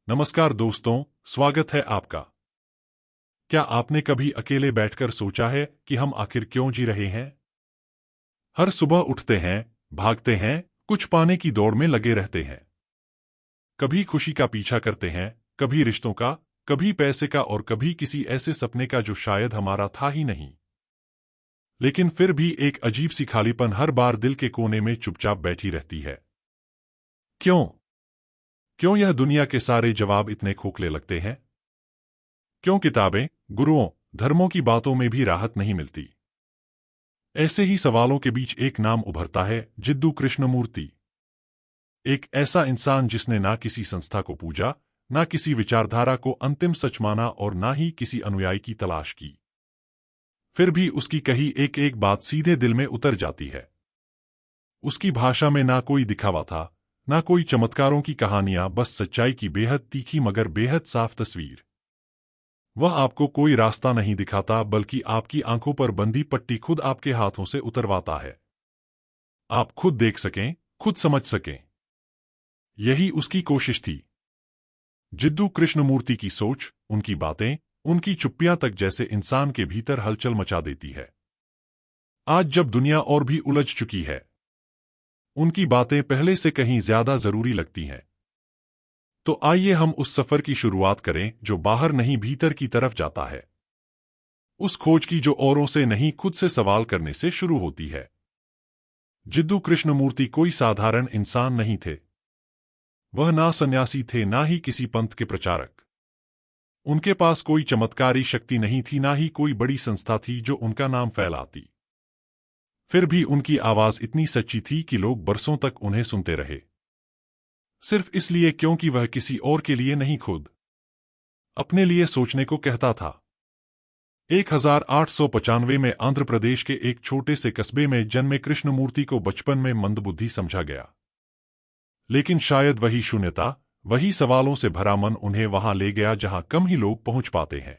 नमस्कार दोस्तों, स्वागत है आपका। क्या आपने कभी अकेले बैठकर सोचा है कि हम आखिर क्यों जी रहे हैं? हर सुबह उठते हैं, भागते हैं, कुछ पाने की दौड़ में लगे रहते हैं। कभी खुशी का पीछा करते हैं, कभी रिश्तों का, कभी पैसे का और कभी किसी ऐसे सपने का जो शायद हमारा था ही नहीं। लेकिन फिर भी एक अजीब सी खालीपन हर बार दिल के कोने में चुपचाप बैठी रहती है। क्यों? क्यों यह दुनिया के सारे जवाब इतने खोखले लगते हैं? क्यों किताबें, गुरुओं, धर्मों की बातों में भी राहत नहीं मिलती? ऐसे ही सवालों के बीच एक नाम उभरता है, जिद्दू कृष्णमूर्ति। एक ऐसा इंसान जिसने ना किसी संस्था को पूजा, ना किसी विचारधारा को अंतिम सच माना और ना ही किसी अनुयायी की तलाश की। फिर भी उसकी कही एक एक बात सीधे दिल में उतर जाती है। उसकी भाषा में ना कोई दिखावा था, ना कोई चमत्कारों की कहानियां, बस सच्चाई की बेहद तीखी मगर बेहद साफ तस्वीर। वह आपको कोई रास्ता नहीं दिखाता, बल्कि आपकी आंखों पर बंधी पट्टी खुद आपके हाथों से उतरवाता है। आप खुद देख सकें, खुद समझ सकें। यही उसकी कोशिश थी। जिद्दू कृष्णमूर्ति की सोच, उनकी बातें, उनकी चुप्पियां तक जैसे इंसान के भीतर हलचल मचा देती है। आज जब दुनिया और भी उलझ चुकी है, उनकी बातें पहले से कहीं ज्यादा जरूरी लगती हैं। तो आइए हम उस सफर की शुरुआत करें जो बाहर नहीं भीतर की तरफ जाता है। उस खोज की जो औरों से नहीं खुद से सवाल करने से शुरू होती है। जिद्दू कृष्णमूर्ति कोई साधारण इंसान नहीं थे। वह ना सन्यासी थे, ना ही किसी पंथ के प्रचारक। उनके पास कोई चमत्कारी शक्ति नहीं थी, ना ही कोई बड़ी संस्था थी जो उनका नाम फैलाती। फिर भी उनकी आवाज इतनी सच्ची थी कि लोग बरसों तक उन्हें सुनते रहे। सिर्फ इसलिए क्योंकि वह किसी और के लिए नहीं, खुद अपने लिए सोचने को कहता था। 1895 में आंध्र प्रदेश के एक छोटे से कस्बे में जन्मे कृष्णमूर्ति को बचपन में मंदबुद्धि समझा गया। लेकिन शायद वही शून्यता, वही सवालों से भरा मन उन्हें वहां ले गया जहां कम ही लोग पहुंच पाते हैं।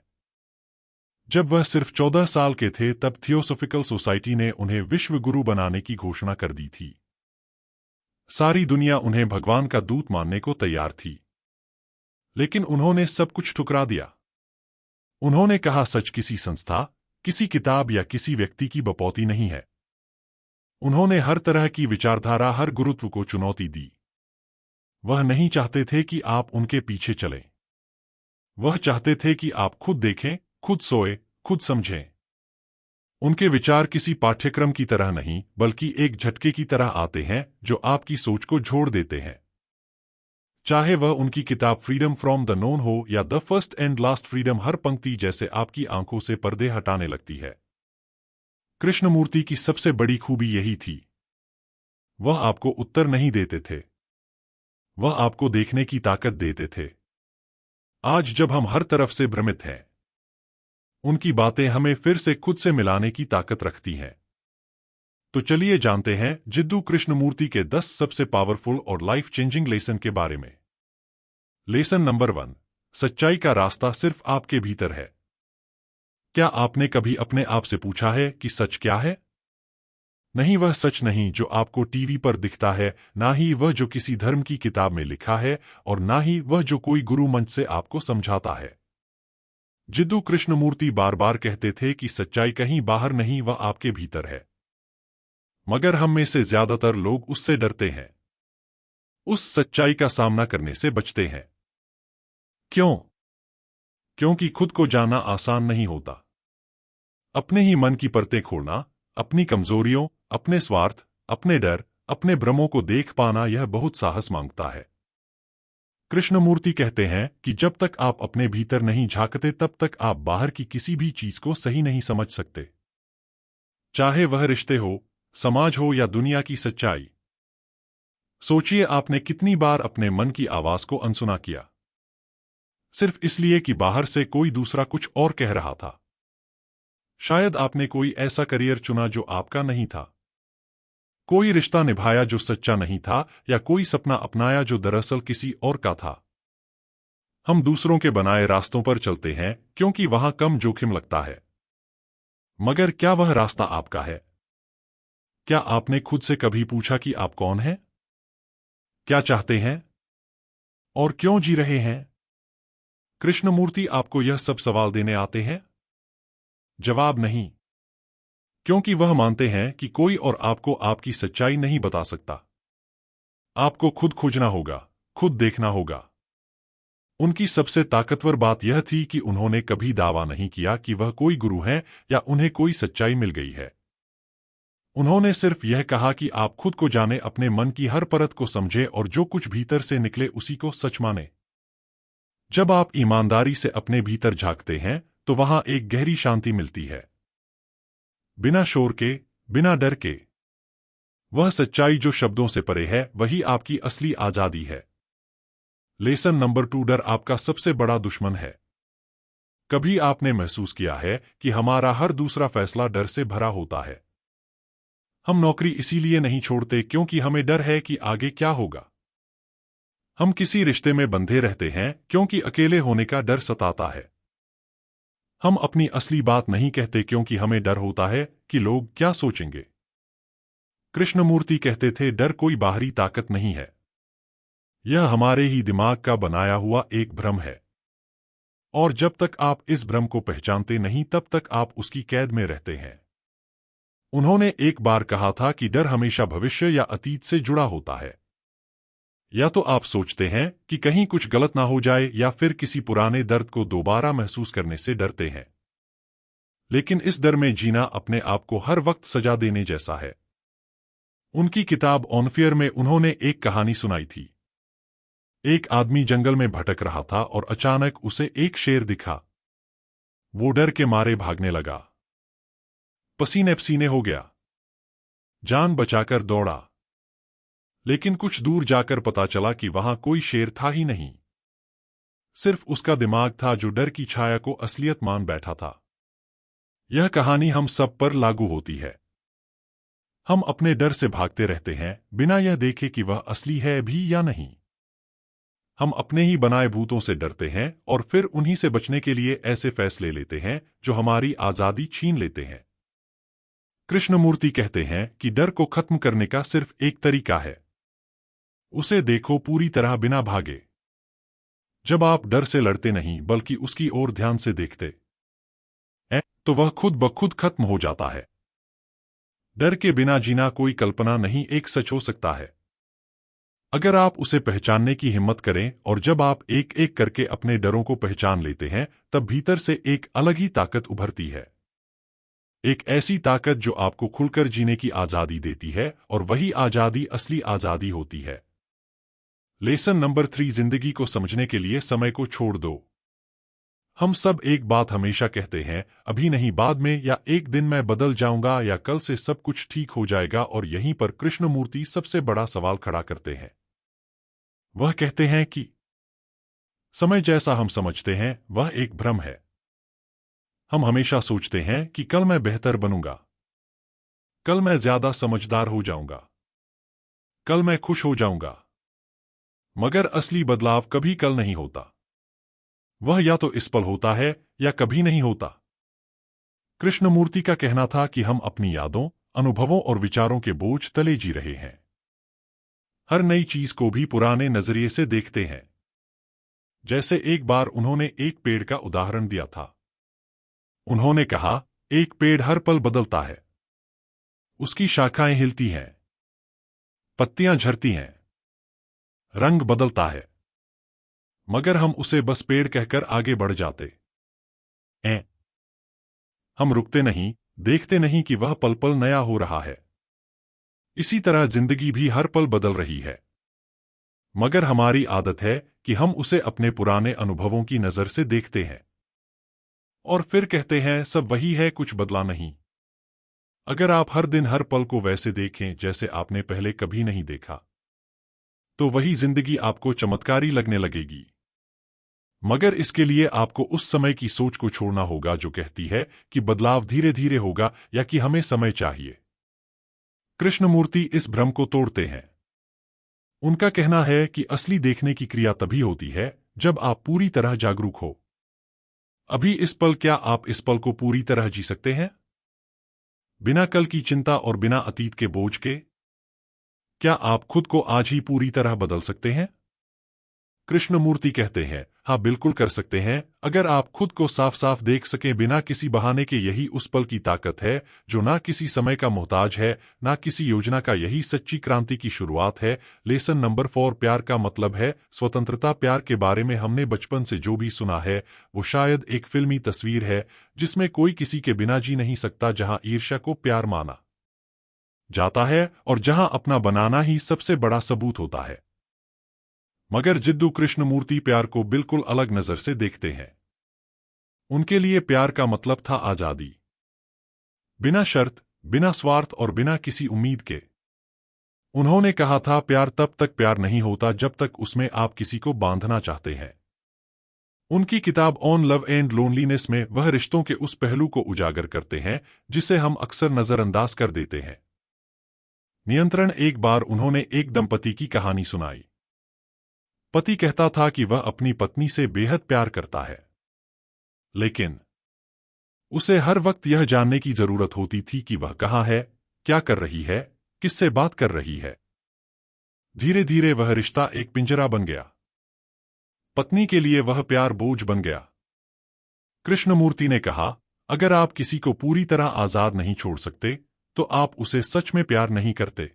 जब वह सिर्फ 14 साल के थे तब थियोसॉफिकल सोसाइटी ने उन्हें विश्व गुरु बनाने की घोषणा कर दी थी। सारी दुनिया उन्हें भगवान का दूत मानने को तैयार थी। लेकिन उन्होंने सब कुछ ठुकरा दिया। उन्होंने कहा, सच किसी संस्था, किसी किताब या किसी व्यक्ति की बपौती नहीं है। उन्होंने हर तरह की विचारधारा, हर गुरुत्व को चुनौती दी। वह नहीं चाहते थे कि आप उनके पीछे चलें। वह चाहते थे कि आप खुद देखें, खुद सोए, खुद समझें। उनके विचार किसी पाठ्यक्रम की तरह नहीं, बल्कि एक झटके की तरह आते हैं जो आपकी सोच को झोड़ देते हैं। चाहे वह उनकी किताब फ्रीडम फ्रॉम द नोन हो या the first and last freedom, हर पंक्ति जैसे आपकी आंखों से पर्दे हटाने लगती है। कृष्णमूर्ति की सबसे बड़ी खूबी यही थी। वह आपको उत्तर नहीं देते थे, वह आपको देखने की ताकत देते थे। आज जब हम हर तरफ से भ्रमित हैं, उनकी बातें हमें फिर से खुद से मिलाने की ताकत रखती हैं। तो चलिए जानते हैं जिद्दू कृष्णमूर्ति के 10 सबसे पावरफुल और लाइफ चेंजिंग लेसन के बारे में। लेसन नंबर 1, सच्चाई का रास्ता सिर्फ आपके भीतर है। क्या आपने कभी अपने आप से पूछा है कि सच क्या है? नहीं वह सच नहीं जो आपको टीवी पर दिखता है, ना ही वह जो किसी धर्म की किताब में लिखा है, और ना ही वह जो कोई गुरु मंच से आपको समझाता है। जिद्दू कृष्णमूर्ति बार बार कहते थे कि सच्चाई कहीं बाहर नहीं, वह आपके भीतर है। मगर हम में से ज्यादातर लोग उससे डरते हैं, उस सच्चाई का सामना करने से बचते हैं। क्यों? क्योंकि खुद को जानना आसान नहीं होता। अपने ही मन की परतें खोलना, अपनी कमजोरियों, अपने स्वार्थ, अपने डर, अपने भ्रमों को देख पाना, यह बहुत साहस मांगता है। कृष्णमूर्ति कहते हैं कि जब तक आप अपने भीतर नहीं झांकते तब तक आप बाहर की किसी भी चीज को सही नहीं समझ सकते। चाहे वह रिश्ते हो, समाज हो या दुनिया की सच्चाई। सोचिए आपने कितनी बार अपने मन की आवाज को अनसुना किया, सिर्फ इसलिए कि बाहर से कोई दूसरा कुछ और कह रहा था। शायद आपने कोई ऐसा करियर चुना जो आपका नहीं था, कोई रिश्ता निभाया जो सच्चा नहीं था, या कोई सपना अपनाया जो दरअसल किसी और का था। हम दूसरों के बनाए रास्तों पर चलते हैं क्योंकि वहां कम जोखिम लगता है। मगर क्या वह रास्ता आपका है? क्या आपने खुद से कभी पूछा कि आप कौन हैं? क्या चाहते हैं? और क्यों जी रहे हैं? कृष्णमूर्ति आपको यह सब सवाल देने आते हैं? जवाब नहीं, क्योंकि वह मानते हैं कि कोई और आपको आपकी सच्चाई नहीं बता सकता। आपको खुद खोजना होगा, खुद देखना होगा। उनकी सबसे ताकतवर बात यह थी कि उन्होंने कभी दावा नहीं किया कि वह कोई गुरु हैं या उन्हें कोई सच्चाई मिल गई है। उन्होंने सिर्फ यह कहा कि आप खुद को जाने, अपने मन की हर परत को समझे और जो कुछ भीतर से निकले उसी को सच माने। जब आप ईमानदारी से अपने भीतर झांकते हैं तो वहां एक गहरी शांति मिलती है, बिना शोर के, बिना डर के। वह सच्चाई जो शब्दों से परे है, वही आपकी असली आजादी है। लेसन नंबर 2, डर आपका सबसे बड़ा दुश्मन है। कभी आपने महसूस किया है कि हमारा हर दूसरा फैसला डर से भरा होता है? हम नौकरी इसीलिए नहीं छोड़ते क्योंकि हमें डर है कि आगे क्या होगा। हम किसी रिश्ते में बंधे रहते हैं क्योंकि अकेले होने का डर सताता है। हम अपनी असली बात नहीं कहते क्योंकि हमें डर होता है कि लोग क्या सोचेंगे। कृष्णमूर्ति कहते थे, डर कोई बाहरी ताकत नहीं है, यह हमारे ही दिमाग का बनाया हुआ एक भ्रम है। और जब तक आप इस भ्रम को पहचानते नहीं तब तक आप उसकी कैद में रहते हैं। उन्होंने एक बार कहा था कि डर हमेशा भविष्य या अतीत से जुड़ा होता है। या तो आप सोचते हैं कि कहीं कुछ गलत ना हो जाए या फिर किसी पुराने दर्द को दोबारा महसूस करने से डरते हैं। लेकिन इस डर में जीना अपने आप को हर वक्त सजा देने जैसा है। उनकी किताब ऑन फियर में उन्होंने एक कहानी सुनाई थी। एक आदमी जंगल में भटक रहा था और अचानक उसे एक शेर दिखा। वो डर के मारे भागने लगा, पसीने पसीने हो गया, जान बचाकर दौड़ा। लेकिन कुछ दूर जाकर पता चला कि वहां कोई शेर था ही नहीं, सिर्फ उसका दिमाग था जो डर की छाया को असलियत मान बैठा था। यह कहानी हम सब पर लागू होती है। हम अपने डर से भागते रहते हैं बिना यह देखे कि वह असली है भी या नहीं। हम अपने ही बनाए भूतों से डरते हैं और फिर उन्हीं से बचने के लिए ऐसे फैसले लेते हैं जो हमारी आजादी छीन लेते हैं। कृष्णमूर्ति कहते हैं कि डर को खत्म करने का सिर्फ एक तरीका है, उसे देखो पूरी तरह बिना भागे। जब आप डर से लड़ते नहीं बल्कि उसकी ओर ध्यान से देखते हैं तो वह खुद ब खुद खत्म हो जाता है। डर के बिना जीना कोई कल्पना नहीं, एक सच हो सकता है अगर आप उसे पहचानने की हिम्मत करें। और जब आप एक एक करके अपने डरों को पहचान लेते हैं तब भीतर से एक अलग ही ताकत उभरती है। एक ऐसी ताकत जो आपको खुलकर जीने की आजादी देती है और वही आजादी असली आजादी होती है। लेसन नंबर 3, जिंदगी को समझने के लिए समय को छोड़ दो। हम सब एक बात हमेशा कहते हैं, अभी नहीं बाद में, या एक दिन मैं बदल जाऊंगा, या कल से सब कुछ ठीक हो जाएगा। और यहीं पर कृष्णमूर्ति सबसे बड़ा सवाल खड़ा करते हैं। वह कहते हैं कि समय जैसा हम समझते हैं वह एक भ्रम है। हम हमेशा सोचते हैं कि कल मैं बेहतर बनूंगा, कल मैं ज्यादा समझदार हो जाऊंगा, कल मैं खुश हो जाऊंगा। मगर असली बदलाव कभी कल नहीं होता, वह या तो इस पल होता है या कभी नहीं होता। कृष्णमूर्ति का कहना था कि हम अपनी यादों, अनुभवों और विचारों के बोझ तले जी रहे हैं। हर नई चीज को भी पुराने नजरिए से देखते हैं। जैसे एक बार उन्होंने एक पेड़ का उदाहरण दिया था। उन्होंने कहा, एक पेड़ हर पल बदलता है, उसकी शाखाएं हिलती हैं, पत्तियां झड़ती हैं, रंग बदलता है, मगर हम उसे बस पेड़ कहकर आगे बढ़ जाते हैं। हम रुकते नहीं, देखते नहीं कि वह पल पल नया हो रहा है। इसी तरह जिंदगी भी हर पल बदल रही है, मगर हमारी आदत है कि हम उसे अपने पुराने अनुभवों की नजर से देखते हैं और फिर कहते हैं सब वही है, कुछ बदला नहीं। अगर आप हर दिन हर पल को वैसे देखें जैसे आपने पहले कभी नहीं देखा, तो वही जिंदगी आपको चमत्कारी लगने लगेगी। मगर इसके लिए आपको उस समय की सोच को छोड़ना होगा जो कहती है कि बदलाव धीरे धीरे होगा या कि हमें समय चाहिए। कृष्णमूर्ति इस भ्रम को तोड़ते हैं। उनका कहना है कि असली देखने की क्रिया तभी होती है जब आप पूरी तरह जागरूक हो। अभी इस पल, क्या आप इस पल को पूरी तरह जी सकते हैं बिना कल की चिंता और बिना अतीत के बोझ के? क्या आप खुद को आज ही पूरी तरह बदल सकते हैं? कृष्णमूर्ति कहते हैं, हाँ बिल्कुल कर सकते हैं, अगर आप खुद को साफ साफ देख सकें बिना किसी बहाने के। यही उस पल की ताकत है जो ना किसी समय का मोहताज है, ना किसी योजना का। यही सच्ची क्रांति की शुरुआत है। लेसन नंबर 4, प्यार का मतलब है स्वतंत्रता। प्यार के बारे में हमने बचपन से जो भी सुना है वो शायद एक फिल्मी तस्वीर है जिसमें कोई किसी के बिना जी नहीं सकता, जहां ईर्ष्या को प्यार माना जाता है और जहां अपना बनाना ही सबसे बड़ा सबूत होता है। मगर जिद्दू कृष्णमूर्ति प्यार को बिल्कुल अलग नजर से देखते हैं। उनके लिए प्यार का मतलब था आजादी, बिना शर्त, बिना स्वार्थ और बिना किसी उम्मीद के। उन्होंने कहा था, प्यार तब तक प्यार नहीं होता जब तक उसमें आप किसी को बांधना चाहते हैं। उनकी किताब ऑन लव एंड लोनलीनेस में वह रिश्तों के उस पहलू को उजागर करते हैं जिसे हम अक्सर नजरअंदाज कर देते हैं। नियंत्रण। एक बार उन्होंने एक दंपति की कहानी सुनाई। पति कहता था कि वह अपनी पत्नी से बेहद प्यार करता है, लेकिन उसे हर वक्त यह जानने की जरूरत होती थी कि वह कहाँ है, क्या कर रही है, किससे बात कर रही है। धीरे धीरे वह रिश्ता एक पिंजरा बन गया। पत्नी के लिए वह प्यार बोझ बन गया। कृष्णमूर्ति ने कहा, अगर आप किसी को पूरी तरह आजाद नहीं छोड़ सकते तो आप उसे सच में प्यार नहीं करते,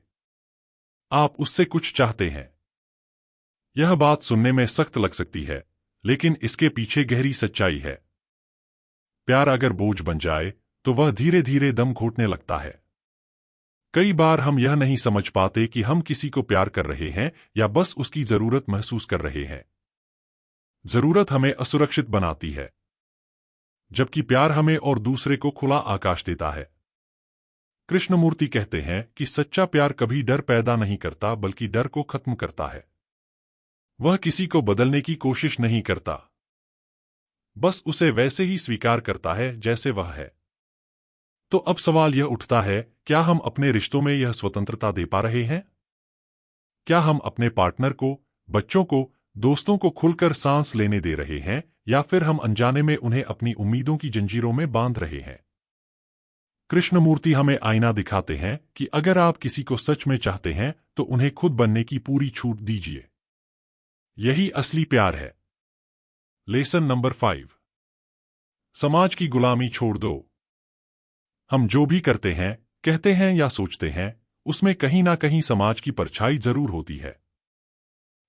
आप उससे कुछ चाहते हैं। यह बात सुनने में सख्त लग सकती है, लेकिन इसके पीछे गहरी सच्चाई है। प्यार अगर बोझ बन जाए तो वह धीरे धीरे दम घोटने लगता है। कई बार हम यह नहीं समझ पाते कि हम किसी को प्यार कर रहे हैं या बस उसकी जरूरत महसूस कर रहे हैं। जरूरत हमें असुरक्षित बनाती है, जबकि प्यार हमें और दूसरे को खुला आकाश देता है। कृष्णमूर्ति कहते हैं कि सच्चा प्यार कभी डर पैदा नहीं करता, बल्कि डर को खत्म करता है। वह किसी को बदलने की कोशिश नहीं करता, बस उसे वैसे ही स्वीकार करता है जैसे वह है। तो अब सवाल यह उठता है, क्या हम अपने रिश्तों में यह स्वतंत्रता दे पा रहे हैं? क्या हम अपने पार्टनर को, बच्चों को, दोस्तों को खुलकर सांस लेने दे रहे हैं, या फिर हम अनजाने में उन्हें अपनी उम्मीदों की जंजीरों में बांध रहे हैं? कृष्णमूर्ति हमें आईना दिखाते हैं कि अगर आप किसी को सच में चाहते हैं तो उन्हें खुद बनने की पूरी छूट दीजिए। यही असली प्यार है। लेसन नंबर 5, समाज की गुलामी छोड़ दो। हम जो भी करते हैं, कहते हैं या सोचते हैं, उसमें कहीं ना कहीं समाज की परछाई जरूर होती है।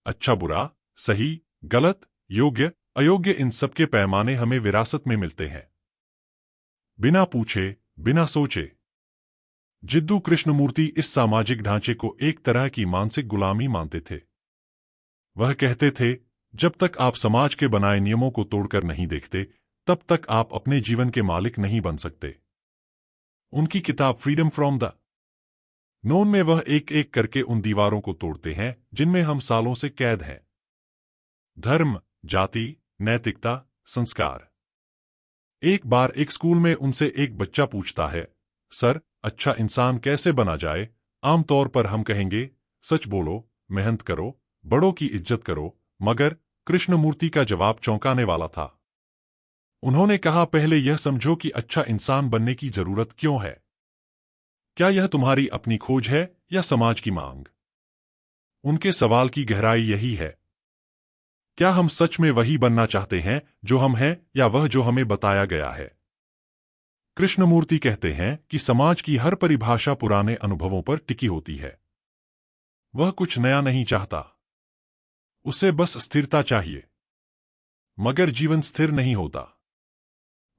अच्छा बुरा, सही गलत, योग्य अयोग्य, इन सब के पैमाने हमें विरासत में मिलते हैं, बिना पूछे, बिना सोचे। जिद्दू कृष्णमूर्ति इस सामाजिक ढांचे को एक तरह की मानसिक गुलामी मानते थे। वह कहते थे, जब तक आप समाज के बनाए नियमों को तोड़कर नहीं देखते, तब तक आप अपने जीवन के मालिक नहीं बन सकते। उनकी किताब फ्रीडम फ्रॉम द नोन में वह एक एक करके उन दीवारों को तोड़ते हैं जिनमें हम सालों से कैद हैं। धर्म, जाति, नैतिकता, संस्कार। एक बार एक स्कूल में उनसे एक बच्चा पूछता है, सर, अच्छा इंसान कैसे बना जाए? आमतौर पर हम कहेंगे, सच बोलो, मेहनत करो, बड़ों की इज्जत करो। मगर कृष्णमूर्ति का जवाब चौंकाने वाला था। उन्होंने कहा, पहले यह समझो कि अच्छा इंसान बनने की जरूरत क्यों है। क्या यह तुम्हारी अपनी खोज है या समाज की मांग? उनके सवाल की गहराई यही है। क्या हम सच में वही बनना चाहते हैं जो हम हैं, या वह जो हमें बताया गया है? कृष्णमूर्ति कहते हैं कि समाज की हर परिभाषा पुराने अनुभवों पर टिकी होती है। वह कुछ नया नहीं चाहता, उसे बस स्थिरता चाहिए। मगर जीवन स्थिर नहीं होता,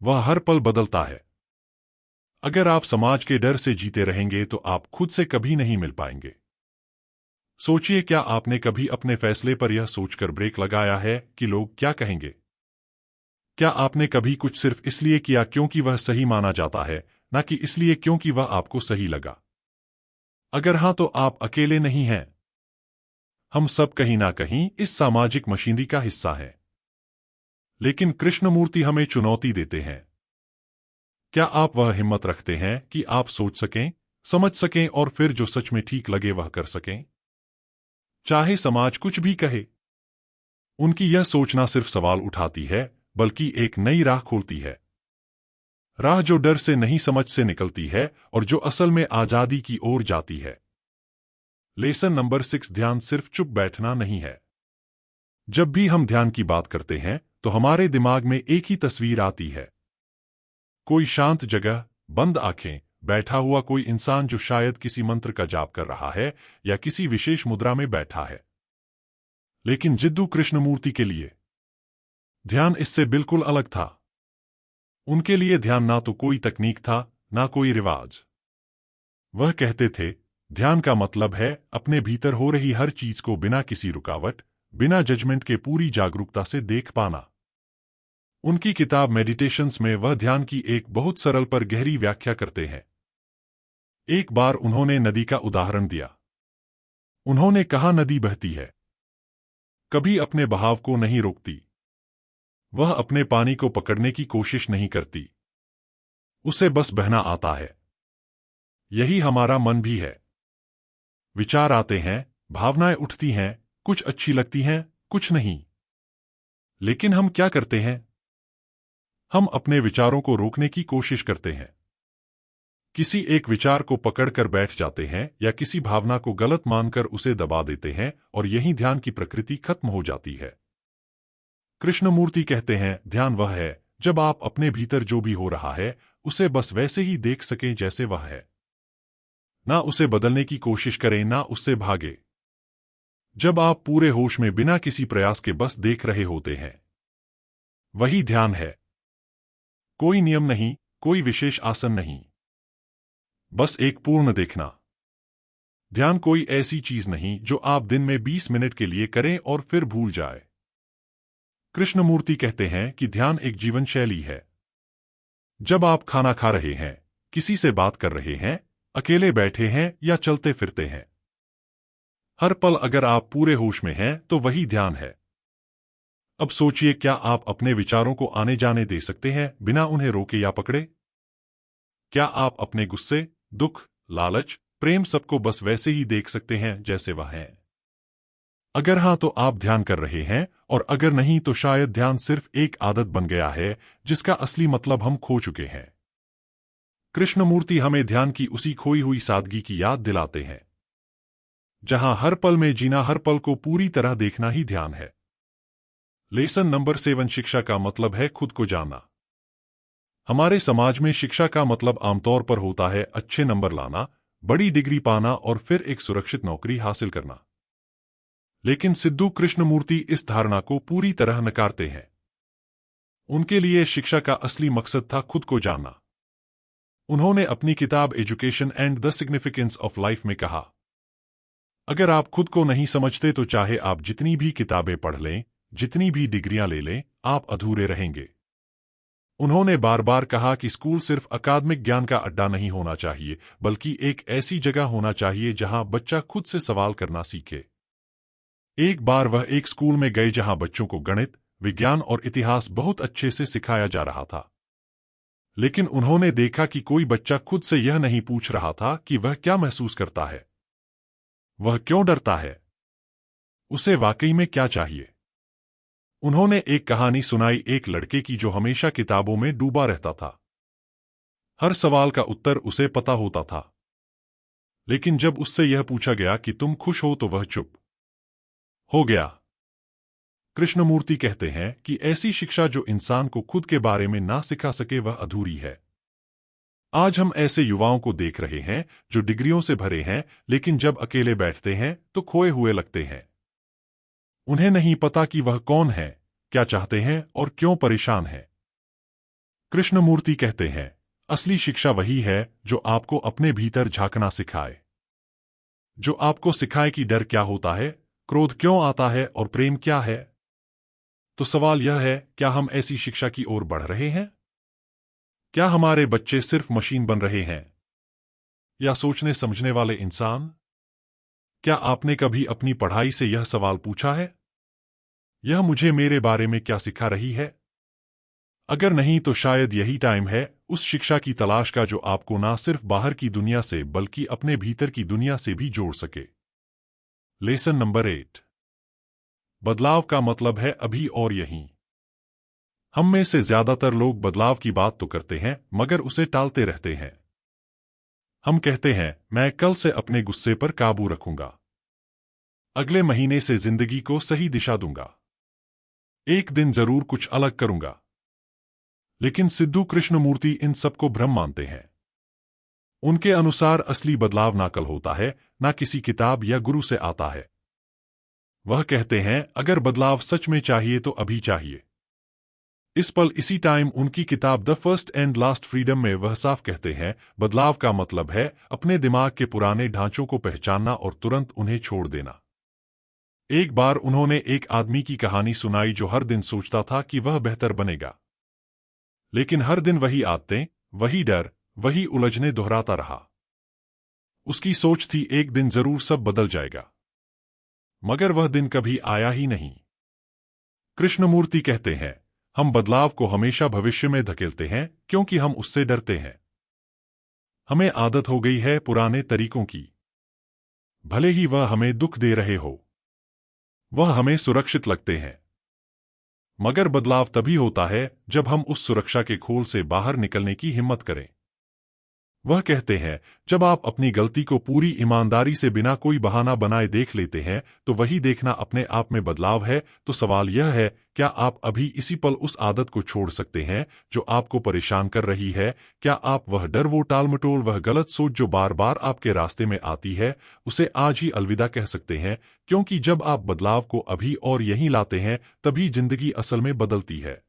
वह हर पल बदलता है। अगर आप समाज के डर से जीते रहेंगे तो आप खुद से कभी नहीं मिल पाएंगे। सोचिए, क्या आपने कभी अपने फैसले पर यह सोचकर ब्रेक लगाया है कि लोग क्या कहेंगे? क्या आपने कभी कुछ सिर्फ इसलिए किया क्योंकि वह सही माना जाता है, ना कि इसलिए क्योंकि वह आपको सही लगा? अगर हां, तो आप अकेले नहीं हैं। हम सब कहीं ना कहीं इस सामाजिक मशीनरी का हिस्सा हैं। लेकिन कृष्णमूर्ति हमें चुनौती देते हैं। क्या आप वह हिम्मत रखते हैं कि आप सोच सकें, समझ सकें और फिर जो सच में ठीक लगे वह कर सकें, चाहे समाज कुछ भी कहे? उनकी यह सोच ना सिर्फ सवाल उठाती है, बल्कि एक नई राह खोलती है। राह जो डर से नहीं, समझ से निकलती है, और जो असल में आजादी की ओर जाती है। लेसन नंबर 6, ध्यान सिर्फ चुप बैठना नहीं है। जब भी हम ध्यान की बात करते हैं तो हमारे दिमाग में एक ही तस्वीर आती है। कोई शांत जगह, बंद आंखें, बैठा हुआ कोई इंसान जो शायद किसी मंत्र का जाप कर रहा है या किसी विशेष मुद्रा में बैठा है। लेकिन जिद्दू कृष्णमूर्ति के लिए ध्यान इससे बिल्कुल अलग था। उनके लिए ध्यान ना तो कोई तकनीक था, ना कोई रिवाज। वह कहते थे, ध्यान का मतलब है अपने भीतर हो रही हर चीज को बिना किसी रुकावट, बिना जजमेंट के पूरी जागरूकता से देख पाना। उनकी किताब मेडिटेशंस में वह ध्यान की एक बहुत सरल पर गहरी व्याख्या करते हैं। एक बार उन्होंने नदी का उदाहरण दिया। उन्होंने कहा, नदी बहती है, कभी अपने बहाव को नहीं रोकती। वह अपने पानी को पकड़ने की कोशिश नहीं करती, उसे बस बहना आता है। यही हमारा मन भी है। विचार आते हैं, भावनाएं उठती हैं, कुछ अच्छी लगती हैं, कुछ नहीं। लेकिन हम क्या करते हैं? हम अपने विचारों को रोकने की कोशिश करते हैं। किसी एक विचार को पकड़कर बैठ जाते हैं या किसी भावना को गलत मानकर उसे दबा देते हैं और यही ध्यान की प्रकृति खत्म हो जाती है। कृष्णमूर्ति कहते हैं, ध्यान वह है जब आप अपने भीतर जो भी हो रहा है उसे बस वैसे ही देख सकें जैसे वह है। ना उसे बदलने की कोशिश करें, ना उससे भागे। जब आप पूरे होश में बिना किसी प्रयास के बस देख रहे होते हैं, वही ध्यान है। कोई नियम नहीं, कोई विशेष आसन नहीं, बस एक पूर्ण देखना। ध्यान कोई ऐसी चीज नहीं जो आप दिन में 20 मिनट के लिए करें और फिर भूल जाए। कृष्णमूर्ति कहते हैं कि ध्यान एक जीवन शैली है। जब आप खाना खा रहे हैं, किसी से बात कर रहे हैं, अकेले बैठे हैं या चलते फिरते हैं, हर पल अगर आप पूरे होश में हैं तो वही ध्यान है। अब सोचिए, क्या आप अपने विचारों को आने जाने दे सकते हैं बिना उन्हें रोके या पकड़े? क्या आप अपने गुस्से, दुख, लालच, प्रेम सबको बस वैसे ही देख सकते हैं जैसे वह हैं? अगर हां तो आप ध्यान कर रहे हैं, और अगर नहीं तो शायद ध्यान सिर्फ एक आदत बन गया है जिसका असली मतलब हम खो चुके हैं। कृष्णमूर्ति हमें ध्यान की उसी खोई हुई सादगी की याद दिलाते हैं, जहां हर पल में जीना, हर पल को पूरी तरह देखना ही ध्यान है। लेसन नंबर 7, शिक्षा का मतलब है खुद को जानना। हमारे समाज में शिक्षा का मतलब आमतौर पर होता है अच्छे नंबर लाना, बड़ी डिग्री पाना और फिर एक सुरक्षित नौकरी हासिल करना। लेकिन सिद्धू कृष्णमूर्ति इस धारणा को पूरी तरह नकारते हैं। उनके लिए शिक्षा का असली मकसद था खुद को जानना। उन्होंने अपनी किताब education and the significance of life में कहा, अगर आप खुद को नहीं समझते तो चाहे आप जितनी भी किताबें पढ़ लें, जितनी भी डिग्रियां ले लें, आप अधूरे रहेंगे। उन्होंने बार बार कहा कि स्कूल सिर्फ अकादमिक ज्ञान का अड्डा नहीं होना चाहिए, बल्कि एक ऐसी जगह होना चाहिए जहां बच्चा खुद से सवाल करना सीखे। एक बार वह एक स्कूल में गए जहां बच्चों को गणित, विज्ञान और इतिहास बहुत अच्छे से सिखाया जा रहा था। लेकिन उन्होंने देखा कि कोई बच्चा खुद से यह नहीं पूछ रहा था कि वह क्या महसूस करता है, वह क्यों डरता है, उसे वाकई में क्या चाहिए। उन्होंने एक कहानी सुनाई, एक लड़के की जो हमेशा किताबों में डूबा रहता था। हर सवाल का उत्तर उसे पता होता था, लेकिन जब उससे यह पूछा गया कि तुम खुश हो तो वह चुप हो गया। कृष्णमूर्ति कहते हैं कि ऐसी शिक्षा जो इंसान को खुद के बारे में ना सिखा सके वह अधूरी है। आज हम ऐसे युवाओं को देख रहे हैं जो डिग्रियों से भरे हैं, लेकिन जब अकेले बैठते हैं तो खोए हुए लगते हैं। उन्हें नहीं पता कि वह कौन है, क्या चाहते हैं और क्यों परेशान है। कृष्णमूर्ति कहते हैं, असली शिक्षा वही है जो आपको अपने भीतर झांकना सिखाए, जो आपको सिखाए कि डर क्या होता है, क्रोध क्यों आता है और प्रेम क्या है। तो सवाल यह है, क्या हम ऐसी शिक्षा की ओर बढ़ रहे हैं? क्या हमारे बच्चे सिर्फ मशीन बन रहे हैं, या सोचने समझने वाले इंसान? क्या आपने कभी अपनी पढ़ाई से यह सवाल पूछा है, यह मुझे मेरे बारे में क्या सिखा रही है? अगर नहीं तो शायद यही टाइम है उस शिक्षा की तलाश का जो आपको ना सिर्फ बाहर की दुनिया से बल्कि अपने भीतर की दुनिया से भी जोड़ सके। लेसन नंबर 8, बदलाव का मतलब है अभी और यहीं। हम में से ज्यादातर लोग बदलाव की बात तो करते हैं मगर उसे टालते रहते हैं। हम कहते हैं, मैं कल से अपने गुस्से पर काबू रखूंगा, अगले महीने से जिंदगी को सही दिशा दूंगा। एक दिन जरूर कुछ अलग करूंगा। लेकिन सिद्धू कृष्णमूर्ति इन सबको भ्रम मानते हैं। उनके अनुसार असली बदलाव ना कल होता है, ना किसी किताब या गुरु से आता है। वह कहते हैं अगर बदलाव सच में चाहिए तो अभी चाहिए। इस पल इसी टाइम उनकी किताब the first and last freedom में वह साफ कहते हैं बदलाव का मतलब है अपने दिमाग के पुराने ढांचों को पहचानना और तुरंत उन्हें छोड़ देना। एक बार उन्होंने एक आदमी की कहानी सुनाई जो हर दिन सोचता था कि वह बेहतर बनेगा, लेकिन हर दिन वही आदतें, वही डर, वही उलझने दोहराता रहा। उसकी सोच थी एक दिन जरूर सब बदल जाएगा, मगर वह दिन कभी आया ही नहीं। कृष्णमूर्ति कहते हैं हम बदलाव को हमेशा भविष्य में धकेलते हैं क्योंकि हम उससे डरते हैं। हमें आदत हो गई है पुराने तरीकों की, भले ही वह हमें दुख दे रहे हो। वह हमें सुरक्षित लगते हैं। मगर बदलाव तभी होता है जब हम उस सुरक्षा के खोल से बाहर निकलने की हिम्मत करें। वह कहते हैं जब आप अपनी गलती को पूरी ईमानदारी से बिना कोई बहाना बनाए देख लेते हैं तो वही देखना अपने आप में बदलाव है। तो सवाल यह है क्या आप अभी इसी पल उस आदत को छोड़ सकते हैं जो आपको परेशान कर रही है? क्या आप वह डर, वो टालमटोल, वह गलत सोच जो बार बार आपके रास्ते में आती है, उसे आज ही अलविदा कह सकते हैं? क्योंकि जब आप बदलाव को अभी और यहीं लाते हैं तभी जिंदगी असल में बदलती है।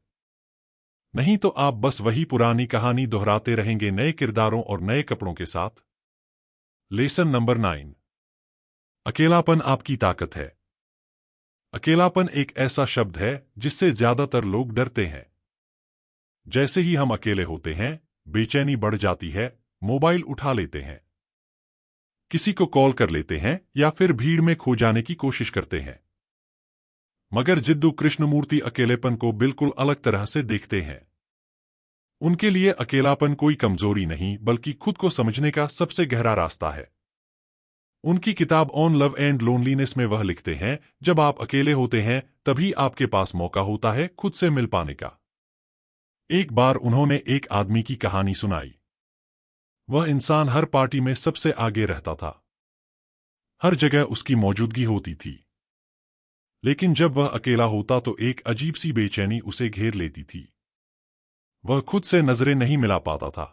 नहीं तो आप बस वही पुरानी कहानी दोहराते रहेंगे नए किरदारों और नए कपड़ों के साथ। Lesson number 9। अकेलापन आपकी ताकत है। अकेलापन एक ऐसा शब्द है जिससे ज्यादातर लोग डरते हैं। जैसे ही हम अकेले होते हैं बेचैनी बढ़ जाती है, मोबाइल उठा लेते हैं, किसी को कॉल कर लेते हैं या फिर भीड़ में खो जाने की कोशिश करते हैं। मगर जिद्दू कृष्णमूर्ति अकेलेपन को बिल्कुल अलग तरह से देखते हैं। उनके लिए अकेलापन कोई कमजोरी नहीं बल्कि खुद को समझने का सबसे गहरा रास्ता है। उनकी किताब ऑन लव एंड लोनलीनेस में वह लिखते हैं जब आप अकेले होते हैं तभी आपके पास मौका होता है खुद से मिल पाने का। एक बार उन्होंने एक आदमी की कहानी सुनाई। वह इंसान हर पार्टी में सबसे आगे रहता था, हर जगह उसकी मौजूदगी होती थी, लेकिन जब वह अकेला होता तो एक अजीब सी बेचैनी उसे घेर लेती थी। वह खुद से नजरें नहीं मिला पाता था।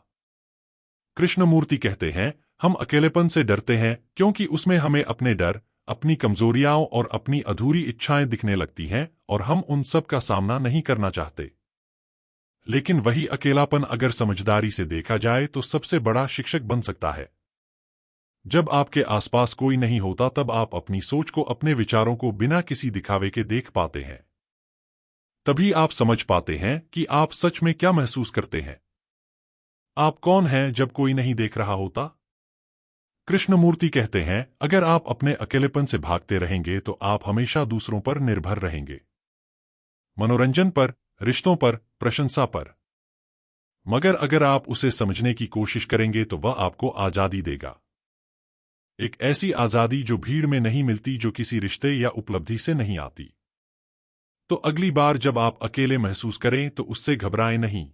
कृष्णमूर्ति कहते हैं हम अकेलेपन से डरते हैं क्योंकि उसमें हमें अपने डर, अपनी कमजोरियां और अपनी अधूरी इच्छाएं दिखने लगती हैं और हम उन सब का सामना नहीं करना चाहते। लेकिन वही अकेलापन अगर समझदारी से देखा जाए तो सबसे बड़ा शिक्षक बन सकता है। जब आपके आसपास कोई नहीं होता तब आप अपनी सोच को, अपने विचारों को बिना किसी दिखावे के देख पाते हैं। तभी आप समझ पाते हैं कि आप सच में क्या महसूस करते हैं। आप कौन हैं जब कोई नहीं देख रहा होता? कृष्णमूर्ति कहते हैं अगर आप अपने अकेलेपन से भागते रहेंगे तो आप हमेशा दूसरों पर निर्भर रहेंगे, मनोरंजन पर, रिश्तों पर, प्रशंसा पर। मगर अगर आप उसे समझने की कोशिश करेंगे तो वह आपको आजादी देगा। एक ऐसी आजादी जो भीड़ में नहीं मिलती, जो किसी रिश्ते या उपलब्धि से नहीं आती। तो अगली बार जब आप अकेले महसूस करें तो उससे घबराएं नहीं।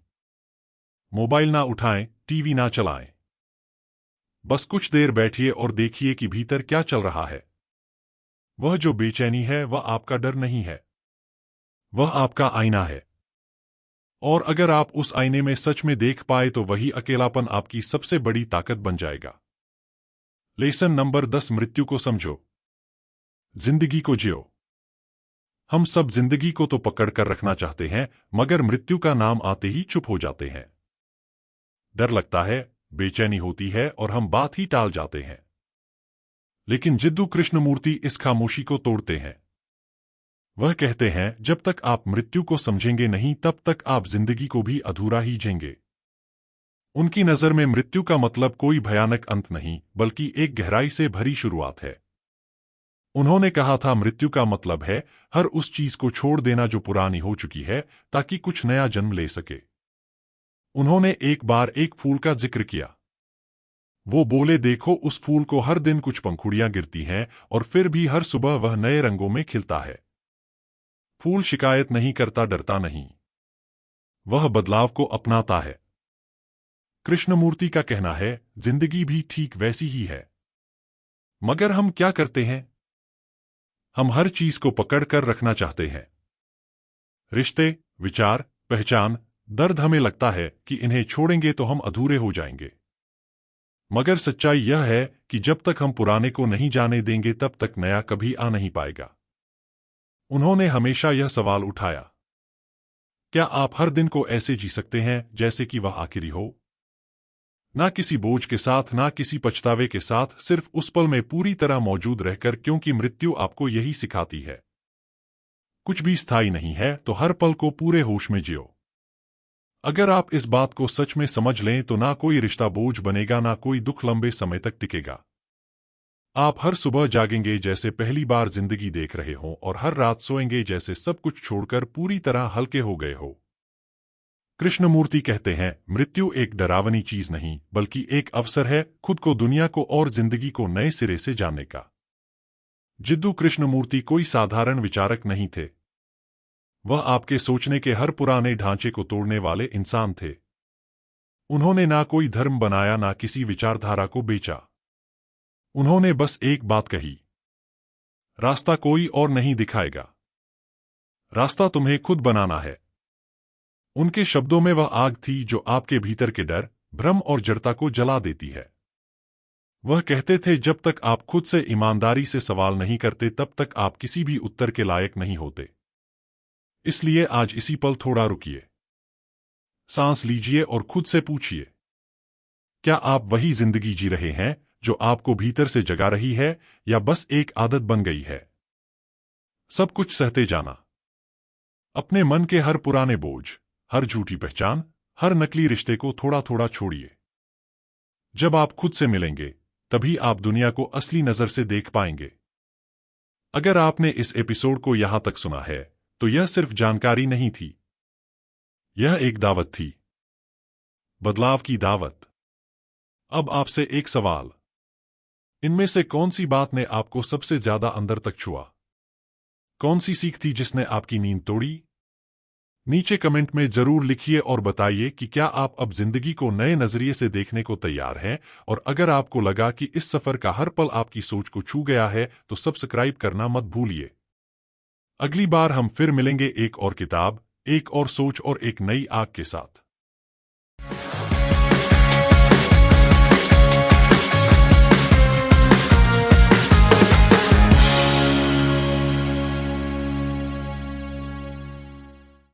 मोबाइल ना उठाएं, टीवी ना चलाएं। बस कुछ देर बैठिए और देखिए कि भीतर क्या चल रहा है। वह जो बेचैनी है वह आपका डर नहीं है, वह आपका आईना है। और अगर आप उस आईने में सच में देख पाए तो वही अकेलापन आपकी सबसे बड़ी ताकत बन जाएगा। Lesson number 10। मृत्यु को समझो, जिंदगी को जियो। हम सब जिंदगी को तो पकड़ कर रखना चाहते हैं मगर मृत्यु का नाम आते ही चुप हो जाते हैं। डर लगता है, बेचैनी होती है और हम बात ही टाल जाते हैं। लेकिन जिद्दू कृष्णमूर्ति इस खामोशी को तोड़ते हैं। वह कहते हैं जब तक आप मृत्यु को समझेंगे नहीं तब तक आप जिंदगी को भी अधूरा ही जीएंगे। उनकी नजर में मृत्यु का मतलब कोई भयानक अंत नहीं बल्कि एक गहराई से भरी शुरुआत है। उन्होंने कहा था मृत्यु का मतलब है हर उस चीज को छोड़ देना जो पुरानी हो चुकी है ताकि कुछ नया जन्म ले सके। उन्होंने एक बार एक फूल का जिक्र किया। वो बोले देखो उस फूल को हर दिन कुछ पंखुड़ियां गिरती हैं और फिर भी हर सुबह वह नए रंगों में खिलता है। फूल शिकायत नहीं करता, डरता नहीं, वह बदलाव को अपनाता है। कृष्णमूर्ति का कहना है जिंदगी भी ठीक वैसी ही है। मगर हम क्या करते हैं? हम हर चीज को पकड़ कर रखना चाहते हैं। रिश्ते, विचार, पहचान, दर्द। हमें लगता है कि इन्हें छोड़ेंगे तो हम अधूरे हो जाएंगे, मगर सच्चाई यह है कि जब तक हम पुराने को नहीं जाने देंगे तब तक नया कभी आ नहीं पाएगा। उन्होंने हमेशा यह सवाल उठाया, क्या आप हर दिन को ऐसे जी सकते हैं जैसे कि वह आखिरी हो? ना किसी बोझ के साथ, ना किसी पछतावे के साथ, सिर्फ उस पल में पूरी तरह मौजूद रहकर, क्योंकि मृत्यु आपको यही सिखाती है। कुछ भी स्थायी नहीं है, तो हर पल को पूरे होश में जियो। अगर आप इस बात को सच में समझ लें तो ना कोई रिश्ता बोझ बनेगा, ना कोई दुख लंबे समय तक टिकेगा। आप हर सुबह जागेंगे जैसे पहली बार जिंदगी देख रहे हों, और हर रात सोएंगे जैसे सब कुछ छोड़कर पूरी तरह हल्के हो गए हो। कृष्णमूर्ति कहते हैं, मृत्यु एक डरावनी चीज नहीं, बल्कि एक अवसर है खुद को, दुनिया को और जिंदगी को नए सिरे से जानने का। जिद्दू कृष्णमूर्ति कोई साधारण विचारक नहीं थे। वह आपके सोचने के हर पुराने ढांचे को तोड़ने वाले इंसान थे। उन्होंने ना कोई धर्म बनाया, ना किसी विचारधारा को बेचा। उन्होंने बस एक बात कही, रास्ता कोई और नहीं दिखाएगा, रास्ता तुम्हें खुद बनाना है। उनके शब्दों में वह आग थी जो आपके भीतर के डर, भ्रम और जड़ता को जला देती है। वह कहते थे, जब तक आप खुद से ईमानदारी से सवाल नहीं करते तब तक आप किसी भी उत्तर के लायक नहीं होते। इसलिए आज इसी पल थोड़ा रुकिए, सांस लीजिए और खुद से पूछिए, क्या आप वही जिंदगी जी रहे हैं जो आपको भीतर से जगा रही है, या बस एक आदत बन गई है? सब कुछ सहते जाना, अपने मन के हर पुराने बोझ, हर झूठी पहचान, हर नकली रिश्ते को थोड़ा थोड़ा छोड़िए। जब आप खुद से मिलेंगे तभी आप दुनिया को असली नजर से देख पाएंगे। अगर आपने इस एपिसोड को यहां तक सुना है तो यह सिर्फ जानकारी नहीं थी, यह एक दावत थी, बदलाव की दावत। अब आपसे एक सवाल, इनमें से कौन सी बात ने आपको सबसे ज्यादा अंदर तक छुआ? कौन सी सीख थी जिसने आपकी नींद तोड़ी? नीचे कमेंट में जरूर लिखिए और बताइए कि क्या आप अब जिंदगी को नए नजरिए से देखने को तैयार हैं। और अगर आपको लगा कि इस सफर का हर पल आपकी सोच को छू गया है तो सब्सक्राइब करना मत भूलिए। अगली बार हम फिर मिलेंगे एक और किताब, एक और सोच और एक नई आग के साथ।